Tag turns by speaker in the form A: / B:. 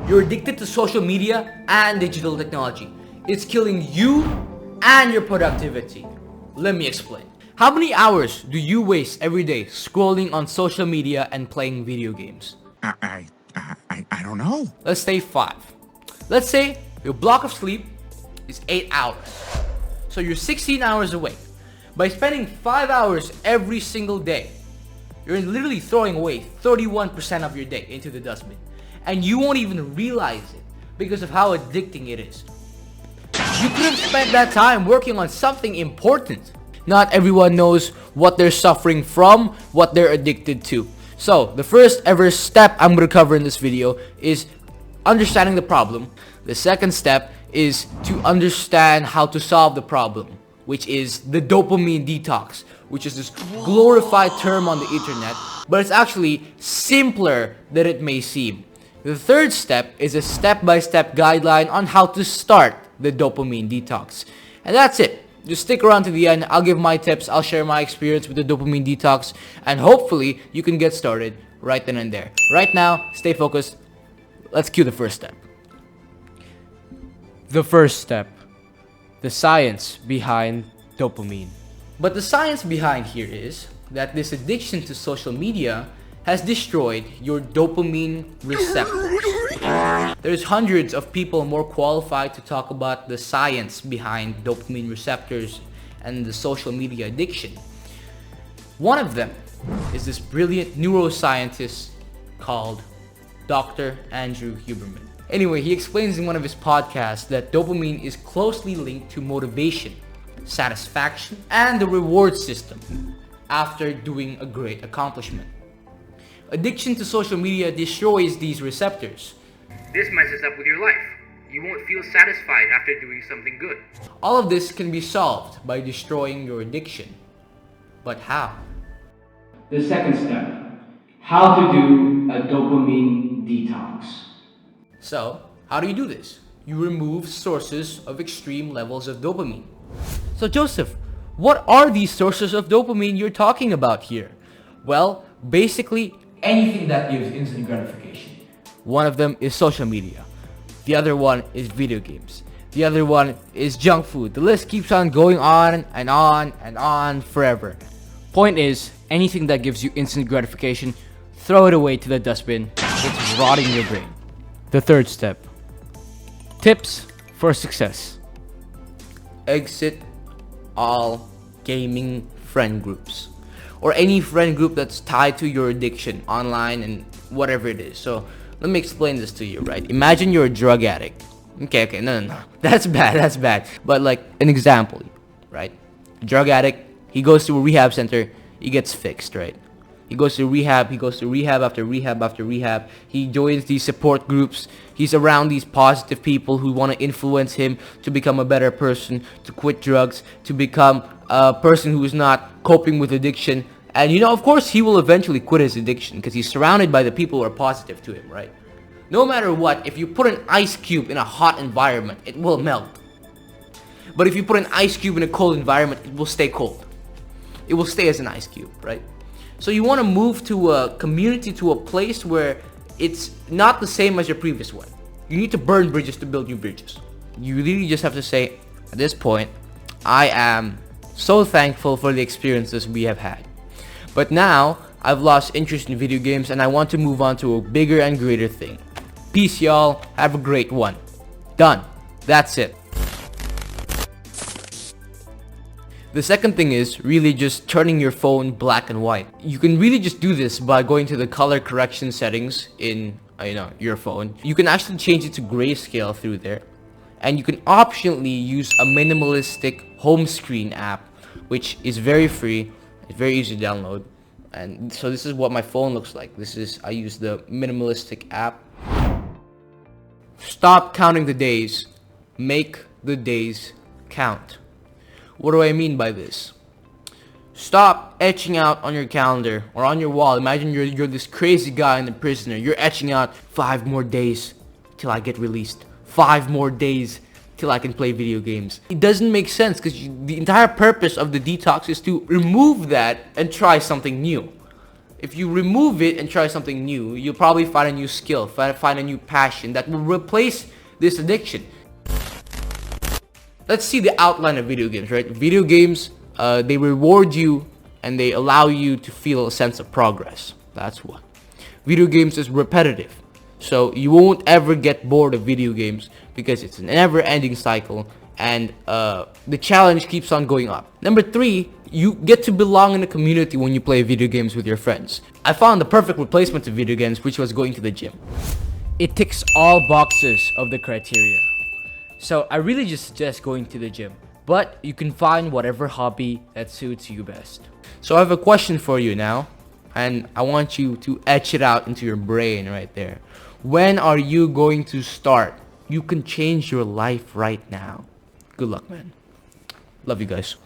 A: You're addicted to social media and digital technology. It's killing you and your productivity. Let me explain. How many hours do you waste every day scrolling on social media and playing video games?
B: I don't know.
A: Let's say 5. Let's say your block of sleep is 8 hours. So you're 16 hours awake. By spending 5 hours every single day, you're literally throwing away 31% of your day into the dustbin. And you won't even realize it because of how addicting it is. You could have spent that time working on something important. Not everyone knows what they're suffering from, what they're addicted to. So, the first ever step I'm going to cover in this video is understanding the problem. The second step is to understand how to solve the problem, which is the dopamine detox, which is this glorified term on the internet, but it's actually simpler than it may seem. The third step is a step-by-step guideline on how to start the dopamine detox. And that's it. Just stick around to the end. I'll give my tips, I'll share my experience with the dopamine detox, and hopefully you can get started right then and there. Right now, stay focused. Let's cue the first step. The first step, the science behind dopamine. But the science behind here is that this addiction to social media has destroyed your dopamine receptors. There's hundreds of people more qualified to talk about the science behind dopamine receptors and the social media addiction. One of them is this brilliant neuroscientist called Dr. Andrew Huberman. Anyway, he explains in one of his podcasts that dopamine is closely linked to motivation, satisfaction, and the reward system after doing a great accomplishment. Addiction to social media destroys these receptors. This messes up with your life. You won't feel satisfied after doing something good. All of this can be solved by destroying your addiction. But how? The second step, how to do a dopamine detox. So, how do you do this? You remove sources of extreme levels of dopamine. So Joseph, what are these sources of dopamine you're talking about here? Well, basically anything that gives instant gratification. One of them is social media. The other one is video games. The other one is junk food. The list keeps on going on and on and on forever. Point is, anything that gives you instant gratification, throw it away to the dustbin. It's rotting your brain. The third step, tips for success. Exit all gaming friend groups, or any friend group that's tied to your addiction online and whatever it is. So let me explain this to you, right? Imagine you're a drug addict. Okay, no. That's bad. But like an example, right? Drug addict, he goes to a rehab center, he gets fixed, right? He goes to rehab after rehab. He joins these support groups. He's around these positive people who want to influence him to become a better person, to quit drugs, to become a person who is not coping with addiction. And of course, he will eventually quit his addiction because he's surrounded by the people who are positive to him, right? No matter what, if you put an ice cube in a hot environment, it will melt. But if you put an ice cube in a cold environment, it will stay cold. It will stay as an ice cube, right? So you want to move to a community, to a place where it's not the same as your previous one. You need to burn bridges to build new bridges. You really just have to say, at this point, I am so thankful for the experiences we have had. But now, I've lost interest in video games and I want to move on to a bigger and greater thing. Peace, y'all. Have a great one. Done. That's it. The second thing is really just turning your phone black and white. You can really just do this by going to the color correction settings in your phone. You can actually change it to grayscale through there. And you can optionally use a minimalistic home screen app, which is very free. It's very easy to download. And so this is what my phone looks like. I use the minimalistic app. Stop counting the days. Make the days count. What do I mean by this? Stop etching out on your calendar or on your wall. Imagine you're this crazy guy in the prisoner. You're etching out 5 more days till I get released. 5 more days till I can play video games. It doesn't make sense because the entire purpose of the detox is to remove that and try something new. If you remove it and try something new, you'll probably find a new skill, find a new passion that will replace this addiction. Let's see the outline of video games, right? Video games, they reward you and they allow you to feel a sense of progress. That's what. Video games is repetitive. So you won't ever get bored of video games because it's a never-ending cycle and the challenge keeps on going up. Number 3, you get to belong in a community when you play video games with your friends. I found the perfect replacement to video games, which was going to the gym. It ticks all boxes of the criteria. So I really just suggest going to the gym, but you can find whatever hobby that suits you best. So I have a question for you now, and I want you to etch it out into your brain right there. When are you going to start? You can change your life right now. Good luck, man. Love you guys.